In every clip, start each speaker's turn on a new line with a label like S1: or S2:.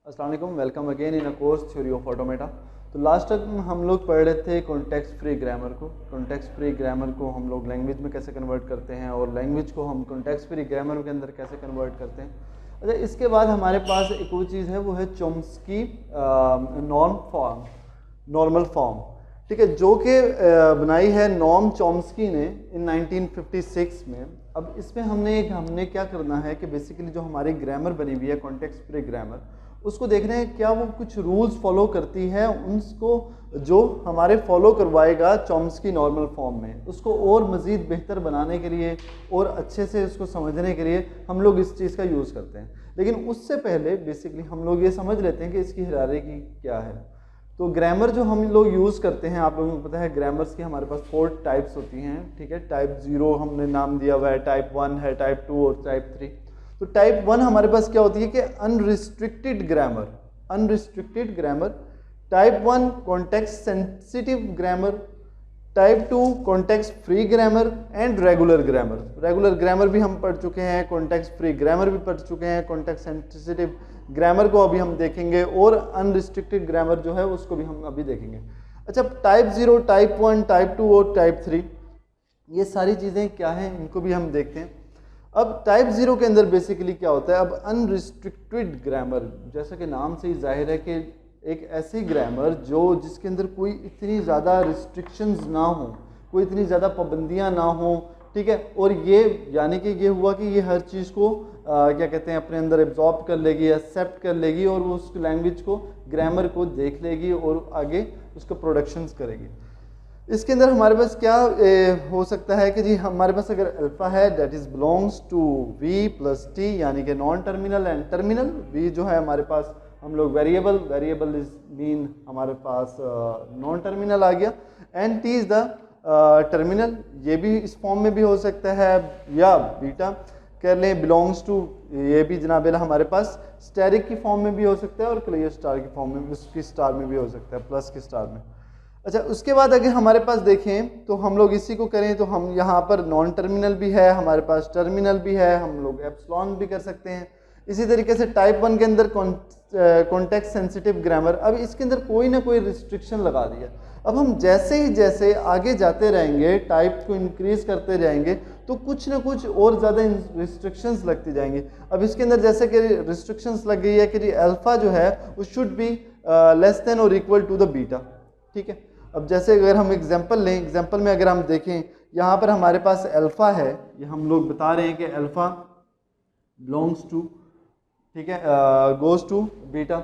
S1: अस्सलाम वालेकुम, welcome again in a course theory of automata. तो लास्ट तक हम लोग पढ़ रहे थे कॉन्टेक्स्ट फ्री ग्रामर को। कॉन्टेक्स्ट फ्री ग्रामर को हम लोग लैंग्वेज में कैसे कन्वर्ट करते हैं और लैंग्वेज को हम कॉन्टेक्स्ट फ्री ग्रामर के अंदर कैसे कन्वर्ट करते हैं। अच्छा, इसके बाद हमारे पास एक और चीज़ है, वो है चॉम्स्की नॉर्मल फॉर्म। ठीक है, जो कि बनाई है नॉर्म चॉम्स्की ने इन 1956 में। अब इसमें हमने क्या करना है कि बेसिकली जो हमारी ग्रामर बनी हुई है कॉन्टेक्स्ट फ्री ग्रामर, उसको देख रहे हैं क्या वो कुछ रूल्स फॉलो करती है, उसको जो हमारे फॉलो करवाएगा चॉम्स्की नॉर्मल फॉर्म में, उसको और मज़ीद बेहतर बनाने के लिए और अच्छे से उसको समझने के लिए हम लोग इस चीज़ का यूज़ करते हैं। लेकिन उससे पहले बेसिकली हम लोग ये समझ लेते हैं कि इसकी हायरार्की क्या है। तो ग्रामर जो हम लोग यूज़ करते हैं, आप लोगों को पता है ग्रामर्स की हमारे पास 4 टाइप्स होती हैं। ठीक है, टाइप 0 हमने नाम दिया हुआ है, टाइप 1 है, टाइप 2 और टाइप 3। तो टाइप 1 हमारे पास क्या होती है कि unrestricted grammar, type 1 context sensitive grammar, type 2 context free grammar and regular grammar भी हम पढ़ चुके हैं, कॉन्टेक्स्ट फ्री ग्रामर भी पढ़ चुके हैं, कॉन्टेक्स्ट सेंसिटिव ग्रामर को अभी हम देखेंगे और अनरिस्ट्रिक्टेड ग्रामर जो है उसको भी हम अभी देखेंगे। अच्छा, टाइप 0, टाइप 1, टाइप 2 और टाइप 3, ये सारी चीज़ें क्या हैं इनको भी हम देखते हैं। अब टाइप 0 के अंदर बेसिकली क्या होता है, अब अनरिस्ट्रिक्टेड ग्रामर, जैसा कि नाम से ही जाहिर है कि एक ऐसी ग्रामर जिसके अंदर कोई इतनी ज़्यादा रिस्ट्रिक्शंस ना हो, कोई इतनी ज़्यादा पाबंदियाँ ना हो। ठीक है, और ये यानी कि ये हुआ कि ये हर चीज़ को क्या कहते हैं अपने अंदर एब्जॉर्ब कर लेगी, एक्सेप्ट कर लेगी और वो उस लैंग्वेज को, ग्रामर को देख लेगी और आगे उसका प्रोडक्शंस करेगी। इसके अंदर हमारे पास क्या हो सकता है कि जी हमारे पास अगर अल्फ़ा है that is belongs to V plus T, यानी कि non terminal and terminal. V जो है हमारे पास हम लोग वेरिएबल इज मीन हमारे पास नॉन टर्मिनल आ गया, and T is the terminal. ये भी इस फॉर्म में भी हो सकता है, या बीटा कर लें बिलोंग्स टू, ये भी जनाब हमारे पास स्टेरिक की फॉर्म में भी हो सकता है और क्लियर स्टार की फॉर्म में, उसकी स्टार में भी हो सकता है, प्लस की स्टार में। अच्छा, उसके बाद अगर हमारे पास देखें तो हम लोग इसी को करें तो हम यहाँ पर नॉन टर्मिनल भी है, हमारे पास टर्मिनल भी है, हम लोग एप्सिलॉन भी कर सकते हैं। इसी तरीके से टाइप 1 के अंदर कॉन्टेक्स्ट सेंसिटिव ग्रामर, अब इसके अंदर कोई ना कोई रिस्ट्रिक्शन लगा दिया। अब हम जैसे आगे जाते रहेंगे, टाइप को इंक्रीज करते जाएंगे, तो कुछ ना कुछ और ज़्यादा रिस्ट्रिक्शंस लगती जाएंगी। अब इसके अंदर जैसे कि रिस्ट्रिक्शंस लग गई है कि अल्फ़ा जो है वो शुड बी लेस देन और इक्वल टू द बीटा। ठीक है, अब जैसे अगर हम एग्जांपल लें, एग्जांपल में अगर हम देखें, यहाँ पर हमारे पास अल्फ़ा है, ये हम लोग बता रहे हैं कि अल्फ़ा बिलोंग्स टू, ठीक है, गोज़ टू बीटा।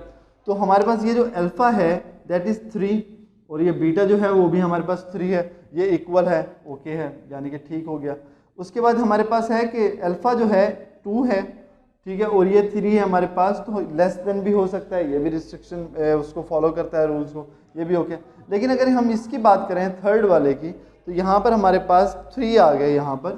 S1: तो हमारे पास ये जो अल्फ़ा है दैट इज़ 3 और ये बीटा जो है वो भी हमारे पास 3 है, ये इक्वल है, ओके है, यानी कि ठीक हो गया। उसके बाद हमारे पास है कि अल्फ़ा जो है 2 है, ठीक है, और ये 3 है हमारे पास, तो लेस देन भी हो सकता है, ये भी रिस्ट्रिक्शन उसको फॉलो करता है रूल्स को, ये भी ओके। लेकिन अगर हम इसकी बात करें थर्ड वाले की, तो यहाँ पर हमारे पास 3 आ गए यहाँ पर,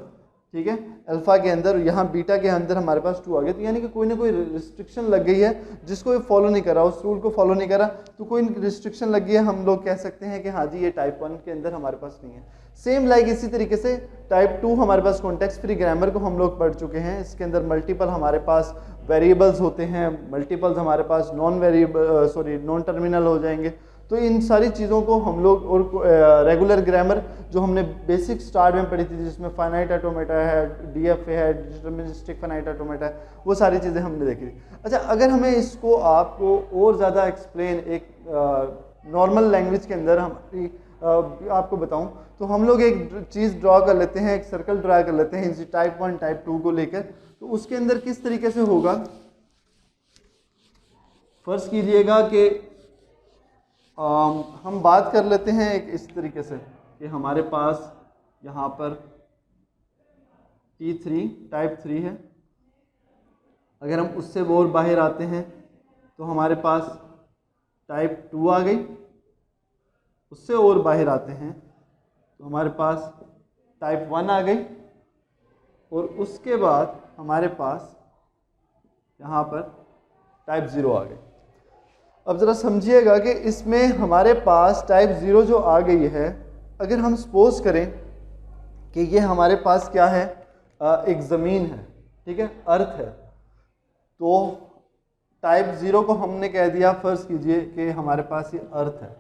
S1: ठीक है, अल्फ़ा के अंदर, यहाँ बीटा के अंदर हमारे पास 2 आ गए। तो यानी कि कोई ना कोई रिस्ट्रिक्शन लग गई है जिसको ये फॉलो नहीं कर रहा, उस रूल को फॉलो नहीं कर रहा, तो कोई रिस्ट्रिक्शन लग गई है, हम लोग कह सकते हैं कि हाँ जी ये टाइप 1 के अंदर हमारे पास नहीं है। सेम लाइक इसी तरीके से टाइप 2 हमारे पास कॉन्टेक्स्ट फ्री ग्रामर को हम लोग पढ़ चुके हैं। इसके अंदर मल्टीपल हमारे पास वेरिएबल्स होते हैं, मल्टीपल्स हमारे पास नॉन टर्मिनल हो जाएंगे। तो इन सारी चीज़ों को हम लोग, और रेगुलर ग्रामर जो हमने बेसिक स्टार्ट में पढ़ी थी, जिसमें फाइनाइट ऑटोमेटा है, डीएफए है, डिटरमिनिस्टिक फाइनाइट ऑटोमेटा है, वो सारी चीज़ें हमने देखी थी। अच्छा, अगर हमें इसको आपको और ज़्यादा एक्सप्लेन एक नॉर्मल लैंग्वेज के अंदर हमारी आपको बताऊं, तो हम लोग एक चीज़ ड्रॉ कर लेते हैं, एक सर्कल ड्रा कर लेते हैं इसी टाइप 1 टाइप 2 को लेकर। तो उसके अंदर किस तरीके से होगा, फर्ज कीजिएगा कि हम बात कर लेते हैं एक इस तरीके से कि हमारे पास यहाँ पर T3 टाइप 3 है। अगर हम उससे और बाहर आते हैं तो हमारे पास टाइप 2 आ गई, उससे और बाहर आते हैं तो हमारे पास टाइप 1 आ गई, और उसके बाद हमारे पास यहाँ पर टाइप 0 आ गई। अब ज़रा समझिएगा कि इसमें हमारे पास टाइप 0 जो आ गई है, अगर हम सपोज करें कि ये हमारे पास क्या है, एक ज़मीन है, ठीक है, अर्थ है, तो टाइप 0 को हमने कह दिया, फर्ज कीजिए कि हमारे पास ये अर्थ है।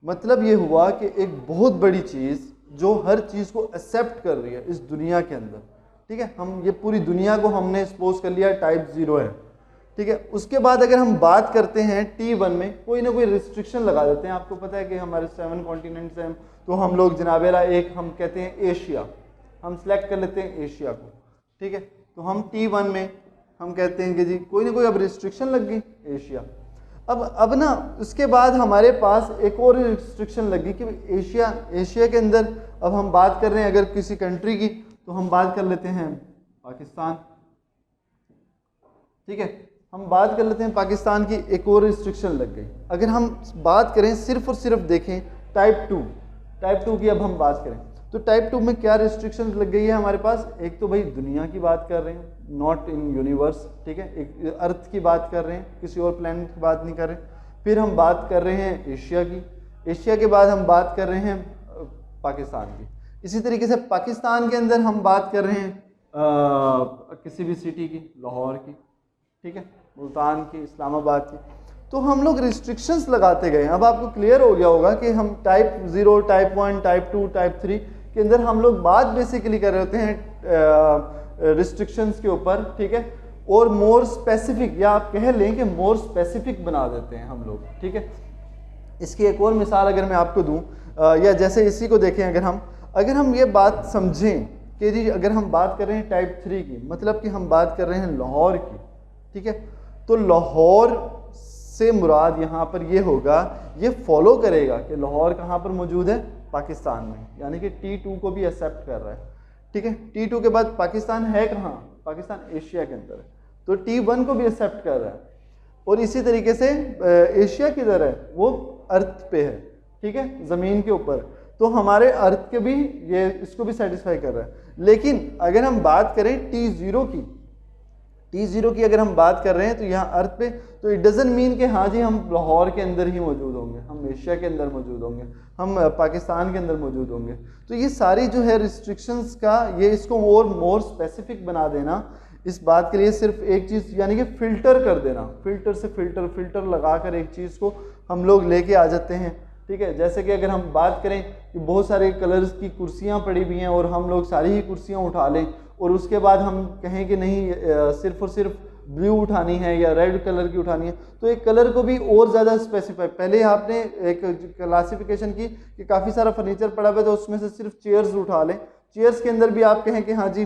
S1: मतलब ये हुआ कि एक बहुत बड़ी चीज़ जो हर चीज़ को एक्सेप्ट कर रही है इस दुनिया के अंदर, ठीक है, हम ये पूरी दुनिया को हमने सपोज कर लिया टाइप 0 है, ठीक है। उसके बाद अगर हम बात करते हैं T1 में, कोई ना कोई रिस्ट्रिक्शन लगा देते हैं। आपको पता है कि हमारे 7 कॉन्टिनेंट्स हैं, तो हम लोग जनाबेला एक हम कहते हैं एशिया, हम सेलेक्ट कर लेते हैं एशिया को, ठीक है। तो हम T1 में हम कहते हैं कि जी कोई ना कोई अब रिस्ट्रिक्शन लग गई एशिया। अब ना उसके बाद हमारे पास एक और रिस्ट्रिक्शन लगी कि एशिया के अंदर अब हम बात कर रहे हैं अगर किसी कंट्री की, तो हम बात कर लेते हैं पाकिस्तान, ठीक है। हम बात कर लेते हैं पाकिस्तान की, एक और रिस्ट्रिक्शन लग गई। अगर हम बात करें सिर्फ और सिर्फ देखें टाइप 2 की, अब हम बात करें तो टाइप 2 में क्या रिस्ट्रिक्शन लग गई है हमारे पास। एक तो भाई दुनिया की बात कर रहे हैं, नॉट इन यूनिवर्स, ठीक है, एक अर्थ की बात कर रहे हैं, किसी और प्लैनेट की बात नहीं कर रहे। फिर हम बात कर रहे हैं एशिया की, एशिया के बाद हम बात कर रहे हैं पाकिस्तान की। इसी तरीके से पाकिस्तान के अंदर हम बात कर रहे हैं किसी भी सिटी की, लाहौर की, ठीक है, मुल्तान की, इस्लामाबाद की। तो हम लोग रिस्ट्रिक्शंस लगाते गए। अब आपको क्लियर हो गया होगा कि हम टाइप 0, टाइप 1, टाइप 2, टाइप 3 के अंदर हम लोग बात बेसिकली कर रहे होते हैं रिस्ट्रिक्शंस के ऊपर, ठीक है, और मोर स्पेसिफिक, या आप कह लें कि मोर स्पेसिफिक बना देते हैं हम लोग, ठीक है। इसकी एक और मिसाल अगर मैं आपको दूं, या जैसे इसी को देखें, अगर हम ये बात समझें कि जी अगर हम बात कर रहे हैं टाइप 3 की, मतलब कि हम बात कर रहे हैं लाहौर की, ठीक है, तो लाहौर से मुराद यहाँ पर ये होगा, ये फॉलो करेगा कि लाहौर कहाँ पर मौजूद है, पाकिस्तान में, यानी कि T2 को भी एक्सेप्ट कर रहा है, ठीक है। T2 के बाद पाकिस्तान है कहाँ, पाकिस्तान एशिया के अंदर है, तो T1 को भी एक्सेप्ट कर रहा है। और इसी तरीके से एशिया किधर है, वो अर्थ पे है, ठीक है, ज़मीन के ऊपर, तो हमारे अर्थ के भी ये इसको भी सेटिस्फाई कर रहा है। लेकिन अगर हम बात करें T0 की अगर हम बात कर रहे हैं तो यहाँ अर्थ पे, तो इट डजंट मीन कि हाँ जी हम लाहौर के अंदर ही मौजूद होंगे, हम एशिया के अंदर मौजूद होंगे, हम पाकिस्तान के अंदर मौजूद होंगे। तो ये सारी जो है रिस्ट्रिक्शंस का, ये इसको और मोर स्पेसिफिक बना देना, इस बात के लिए सिर्फ एक चीज़, यानी कि फ़िल्टर कर देना, फ़िल्टर से फ़िल्टर लगा कर एक चीज़ को हम लोग लेके आ जाते हैं, ठीक है। जैसे कि अगर हम बात करें कि बहुत सारे कलर्स की कुर्सियाँ पड़ी हुई हैं और हम लोग सारी ही कुर्सियाँ उठा लें, और उसके बाद हम कहें कि नहीं सिर्फ और सिर्फ ब्लू उठानी है या रेड कलर की उठानी है, तो एक कलर को भी और ज़्यादा स्पेसिफाई, पहले आपने एक क्लासिफिकेशन की कि काफ़ी सारा फर्नीचर पड़ा हुआ है, तो उसमें से सिर्फ चेयर्स उठा लें, चेयर्स के अंदर भी आप कहें कि हाँ जी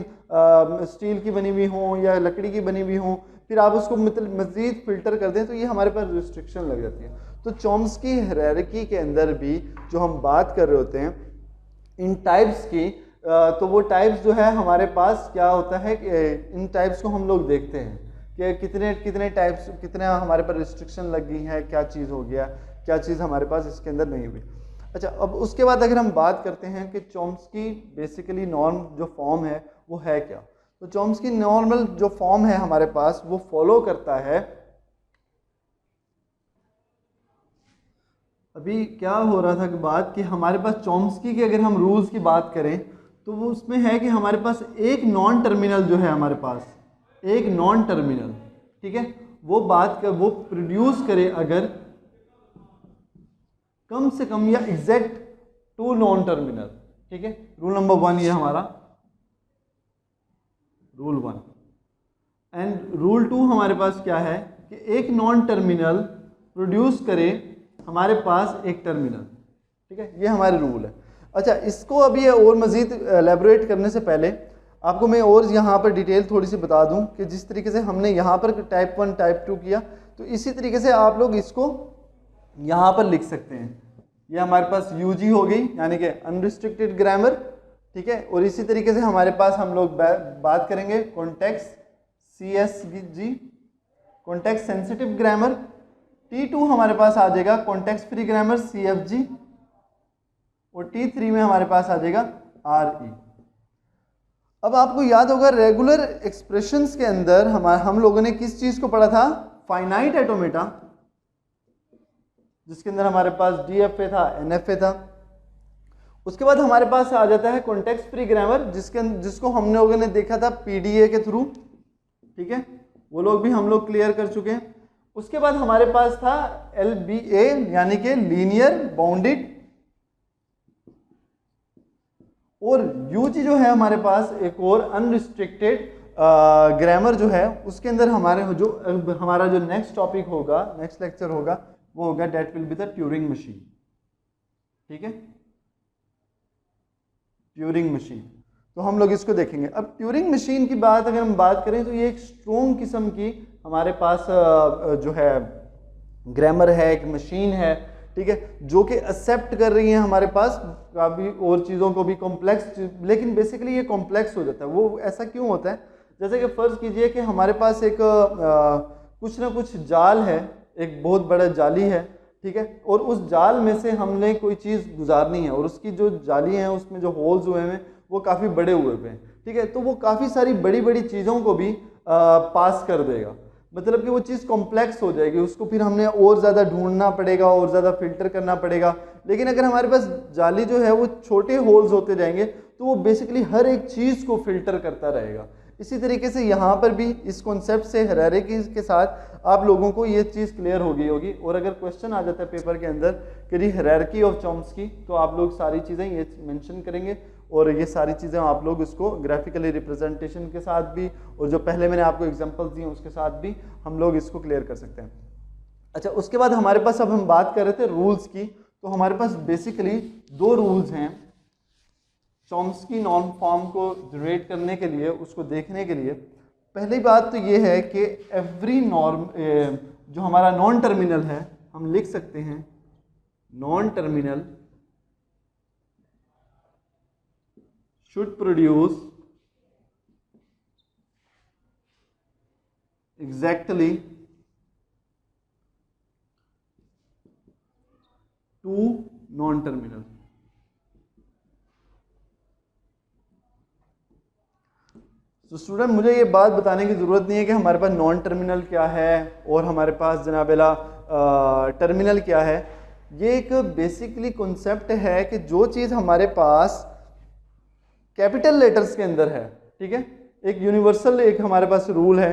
S1: स्टील की बनी हुई हों या लकड़ी की बनी हुई हों, फिर आप उसको मज़ीद फ़िल्टर कर दें, तो ये हमारे पास रिस्ट्रिक्शन लग जाती है। तो चॉम्स्की हायरार्की के अंदर भी जो हम बात कर रहे होते हैं इन टाइप्स की, तो वो टाइप्स जो है हमारे पास क्या होता है कि इन टाइप्स को हम लोग देखते हैं कि कितने टाइप्स, कितना हमारे पर रिस्ट्रिक्शन लग गई है, क्या चीज़ हो गया, क्या चीज़ हमारे पास इसके अंदर नहीं हुई। अच्छा, अब उसके बाद अगर हम बात करते हैं कि चॉम्स्की बेसिकली नॉर्म जो फॉर्म है वो है क्या, तो चॉम्स्की नॉर्मल जो फॉर्म है हमारे पास वो फॉलो करता है, अभी क्या हो रहा था कि बात कि हमारे पास चॉम्स्की के अगर हम रूल्स की बात करें तो वो उसमें है कि हमारे पास एक नॉन टर्मिनल जो है, हमारे पास एक नॉन टर्मिनल, ठीक है, वो प्रोड्यूस करे अगर कम से कम या एग्जैक्ट 2 नॉन टर्मिनल, ठीक है। रूल नंबर 1 ये हमारा रूल 1, एंड रूल 2 हमारे पास क्या है कि एक नॉन टर्मिनल प्रोड्यूस करे हमारे पास एक टर्मिनल, ठीक है, ये हमारे रूल है। अच्छा, इसको अभी और मज़ीद एलेबोरेट करने से पहले आपको मैं और यहाँ पर डिटेल थोड़ी सी बता दूँ कि जिस तरीके से हमने यहाँ पर टाइप 1 टाइप 2 किया, तो इसी तरीके से आप लोग इसको यहाँ पर लिख सकते हैं। ये हमारे पास यूजी हो गई, यानी कि अनरिस्ट्रिक्टेड ग्रामर, ठीक है। और इसी तरीके से हमारे पास हम लोग बात करेंगे context CSG, context sensitive grammar. T2 हमारे पास आ जाएगा कॉन्टेक्स्ट फ्री ग्रामर CFG, और T3 में हमारे पास आ जाएगा RE। अब आपको याद होगा रेगुलर एक्सप्रेशंस के अंदर हम लोगों ने किस चीज़ को पढ़ा था, फाइनाइट ऑटोमेटा, जिसके अंदर हमारे पास DFA था, NFA था। उसके बाद हमारे पास आ जाता है कॉन्टेक्स्ट फ्री ग्रामर, जिसको हम लोगों ने देखा था PDA के थ्रू, ठीक है, वो लोग भी हम लोग क्लियर कर चुके हैं। उसके बाद हमारे पास था LBA यानी कि लीनियर बाउंडेड, और UG जो है हमारे पास एक और अनरिस्ट्रिक्टेड ग्रामर जो है, उसके अंदर हमारा जो नेक्स्ट टॉपिक होगा, नेक्स्ट लेक्चर होगा, वो होगा that will be the Turing machine. ठीक है, ट्यूरिंग मशीन, तो हम लोग इसको देखेंगे। अब ट्यूरिंग मशीन की बात अगर हम बात करें तो ये एक स्ट्रॉन्ग किस्म की हमारे पास जो है ग्रामर है, एक मशीन है, ठीक है, जो कि एक्सेप्ट कर रही है हमारे पास काफ़ी और चीज़ों को भी कॉम्प्लेक्स, लेकिन बेसिकली ये कॉम्प्लेक्स हो जाता है। वो ऐसा क्यों होता है? जैसे कि फ़र्ज़ कीजिए कि हमारे पास एक कुछ ना कुछ जाल है, एक बहुत बड़ा जाली है, ठीक है, और उस जाल में से हमने कोई चीज़ गुजारनी है और उसकी जो जाली है उसमें जो होल्स हुए हैं वो काफ़ी बड़े हुए हैं, ठीक है, तो वो काफ़ी सारी बड़ी बड़ी चीज़ों को भी पास कर देगा, मतलब कि वो चीज़ कॉम्प्लेक्स हो जाएगी, उसको फिर हमने और ज़्यादा ढूंढना पड़ेगा और ज़्यादा फिल्टर करना पड़ेगा। लेकिन अगर हमारे पास जाली जो है वो छोटे होल्स होते जाएंगे तो वो बेसिकली हर एक चीज़ को फिल्टर करता रहेगा। इसी तरीके से यहाँ पर भी इस कॉन्सेप्ट से हायरार्की के साथ आप लोगों को ये चीज़ क्लियर हो गई होगी। और अगर क्वेश्चन आ जाता है पेपर के अंदर कि हायरार्की ऑफ चॉम्स्की, तो आप लोग सारी चीज़ें ये मेंशन करेंगे और ये सारी चीज़ें आप लोग इसको ग्राफिकली रिप्रेजेंटेशन के साथ भी, और जो पहले मैंने आपको एग्जांपल्स दिए उसके साथ भी हम लोग इसको क्लियर कर सकते हैं। अच्छा, उसके बाद हमारे पास, अब हम बात कर रहे थे रूल्स की, तो हमारे पास बेसिकली दो रूल्स हैं चॉम्स्की नॉर्म फॉर्म को जनरेट करने के लिए, उसको देखने के लिए। पहली बात तो ये है कि एवरी नॉर्म जो हमारा नॉन टर्मिनल है, हम लिख सकते हैं non terminal should produce exactly two non-terminal। तो स्टूडेंट, मुझे ये बात बताने की ज़रूरत नहीं है कि हमारे पास नॉन टर्मिनल क्या है और हमारे पास जनाबेला टर्मिनल क्या है। ये एक बेसिकली कॉन्सेप्ट है कि जो चीज़ हमारे पास कैपिटल लेटर्स के अंदर है, ठीक है, एक यूनिवर्सल एक हमारे पास रूल है,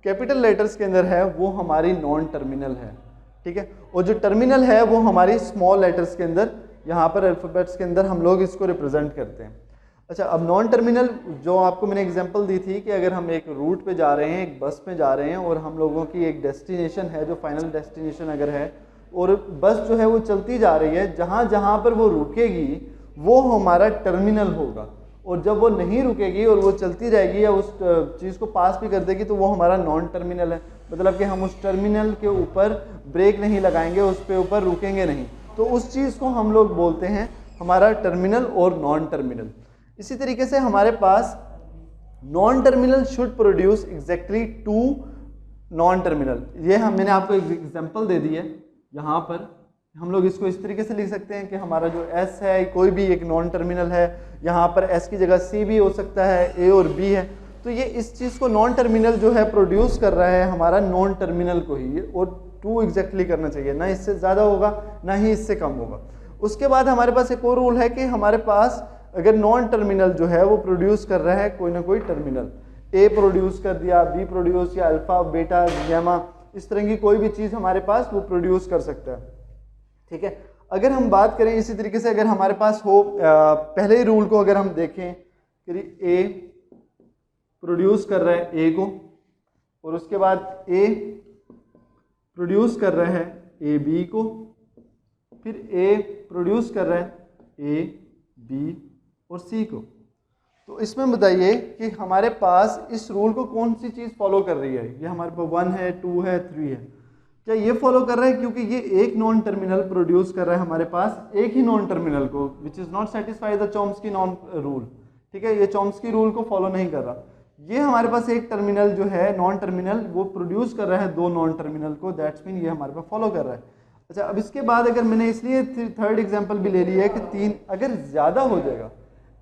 S1: कैपिटल लेटर्स के अंदर है, वो हमारी नॉन टर्मिनल है, ठीक है, और जो टर्मिनल है वो हमारी स्मॉल लेटर्स के अंदर, यहाँ पर अल्फ़ाबेट्स के अंदर हम लोग इसको रिप्रेजेंट करते हैं। अच्छा, अब नॉन टर्मिनल जो आपको मैंने एग्जांपल दी थी कि अगर हम एक रूट पे जा रहे हैं, एक बस में जा रहे हैं और हम लोगों की एक डेस्टिनेशन है, जो फाइनल डेस्टिनेशन अगर है, और बस जो है वो चलती जा रही है, जहाँ जहाँ पर वो रुकेगी वो हमारा टर्मिनल होगा, और जब वो नहीं रुकेगी और वो चलती रहेगी या उस चीज़ को पास भी कर देगी तो वो हमारा नॉन टर्मिनल है। मतलब कि हम उस टर्मिनल के ऊपर ब्रेक नहीं लगाएंगे, उस पे ऊपर रुकेंगे नहीं, तो उस चीज़ को हम लोग बोलते हैं हमारा टर्मिनल और नॉन टर्मिनल। इसी तरीके से हमारे पास non terminal should produce exactly two non terminal. ये मैंने आपको एक एग्जांपल दे दी है, यहाँ पर हम लोग इसको इस तरीके से लिख सकते हैं कि हमारा जो S है कोई भी एक नॉन टर्मिनल है, यहाँ पर S की जगह C भी हो सकता है, A और B है, तो ये इस चीज़ को नॉन टर्मिनल जो है प्रोड्यूस कर रहा है हमारा नॉन टर्मिनल को ही, और टू एग्जैक्टली करना चाहिए, ना इससे ज़्यादा होगा ना ही इससे कम होगा। उसके बाद हमारे पास एक और रूल है कि हमारे पास अगर नॉन टर्मिनल जो है वो प्रोड्यूस कर रहा है कोई ना कोई टर्मिनल, A प्रोड्यूस कर दिया, B प्रोड्यूस, या अल्फा बीटा गैमा, इस तरह की कोई भी चीज़ हमारे पास वो प्रोड्यूस कर सकता है, ठीक है। अगर हम बात करें इसी तरीके से, अगर हमारे पास हो पहले ही रूल को अगर हम देखें कि A प्रोड्यूस कर रहा है A को, और उसके बाद A प्रोड्यूस कर रहा है A B को, फिर A प्रोड्यूस कर रहा है A B और C को, तो इसमें बताइए कि हमारे पास इस रूल को कौन सी चीज़ फॉलो कर रही है। ये हमारे पास 1 है, 2 है, 3 है, क्या ये फॉलो कर रहा है? क्योंकि ये एक नॉन टर्मिनल प्रोड्यूस कर रहा है हमारे पास एक ही नॉन टर्मिनल को, which is not satisfy the Chomsky non rule, ठीक है, ये चॉम्स्की रूल को फॉलो नहीं कर रहा। ये हमारे पास एक टर्मिनल जो है नॉन टर्मिनल वो प्रोड्यूस कर रहा है दो नॉन टर्मिनल को, दैट्स मीन ये हमारे पास फॉलो कर रहा है। अच्छा, अब इसके बाद अगर मैंने इसलिए थर्ड एग्जाम्पल भी ले लिया है कि 3 अगर ज़्यादा हो जाएगा,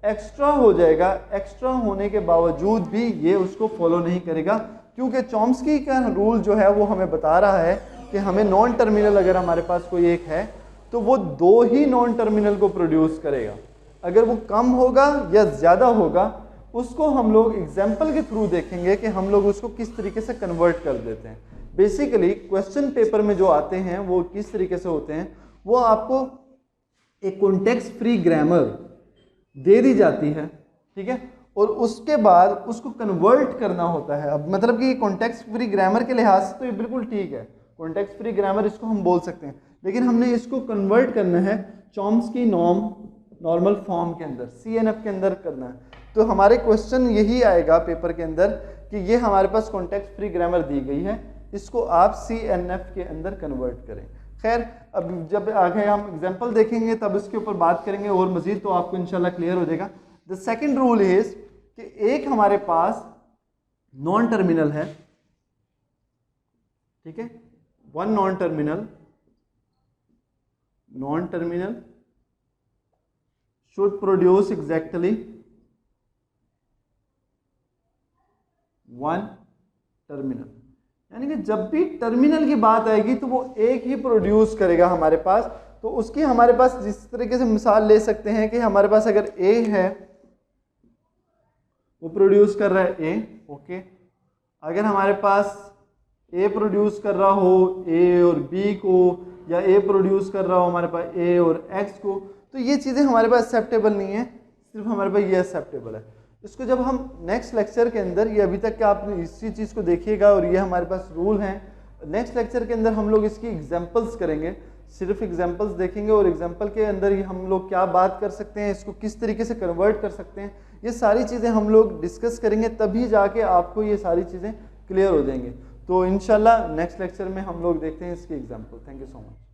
S1: एक्स्ट्रा हो जाएगा, एक्स्ट्रा होने के बावजूद भी ये उसको फॉलो नहीं करेगा, क्योंकि चॉम्स्की का रूल जो है वो हमें बता रहा है कि हमें नॉन टर्मिनल अगर हमारे पास कोई एक है तो वो 2 ही नॉन टर्मिनल को प्रोड्यूस करेगा। अगर वो कम होगा या ज़्यादा होगा उसको हम लोग एग्जाम्पल के थ्रू देखेंगे कि हम लोग उसको किस तरीके से कन्वर्ट कर देते हैं। बेसिकली क्वेश्चन पेपर में जो आते हैं वो किस तरीके से होते हैं, वो आपको एक कॉन्टेक्स्ट फ्री ग्रामर दे दी जाती है, ठीक है, और उसके बाद उसको कन्वर्ट करना होता है। अब मतलब कि कॉन्टेक्स्ट फ्री ग्रामर के लिहाज से तो ये बिल्कुल ठीक है, कॉन्टेक्स्ट फ्री ग्रामर इसको हम बोल सकते हैं, लेकिन हमने इसको कन्वर्ट करना है चॉम्स्की नॉर्म नॉर्मल फॉर्म के अंदर, CNF के अंदर करना है। तो हमारे क्वेश्चन यही आएगा पेपर के अंदर कि ये हमारे पास कॉन्टेक्स्ट फ्री ग्रामर दी गई है, इसको आप CNF के अंदर कन्वर्ट करें। खैर अब जब आगे हम एग्जाम्पल देखेंगे तब इसके ऊपर बात करेंगे और मजीद, तो आपको इंशाल्लाह क्लियर हो जाएगा। द सेकेंड रूल इज कि एक हमारे पास नॉन टर्मिनल है, ठीक है, one non terminal should produce exactly one terminal, यानी कि जब भी टर्मिनल की बात आएगी तो वो एक ही प्रोड्यूस करेगा हमारे पास। तो उसकी हमारे पास जिस तरीके से मिसाल ले सकते हैं कि हमारे पास अगर A है वो प्रोड्यूस कर रहा है A, ओके, अगर हमारे पास A प्रोड्यूस कर रहा हो A और B को, या A प्रोड्यूस कर रहा हो हमारे पास A और X को, तो ये चीज़ें हमारे पास एक्सेप्टेबल नहीं है, सिर्फ हमारे पास ये एक्सेप्टेबल है। इसको जब हम नेक्स्ट लेक्चर के अंदर, ये अभी तक के आपने इसी चीज़ को देखिएगा और ये हमारे पास रूल हैं, नेक्स्ट लेक्चर के अंदर हम लोग इसकी एग्जांपल्स करेंगे, सिर्फ एग्जांपल्स देखेंगे और एग्जांपल के अंदर ही हम लोग क्या बात कर सकते हैं, इसको किस तरीके से कन्वर्ट कर सकते हैं, ये सारी चीज़ें हम लोग डिस्कस करेंगे, तभी जाके आपको ये सारी चीज़ें क्लियर हो जाएंगी। तो इंशाल्लाह नेक्स्ट लेक्चर में हम लोग देखते हैं इसकी example. Thank you so much.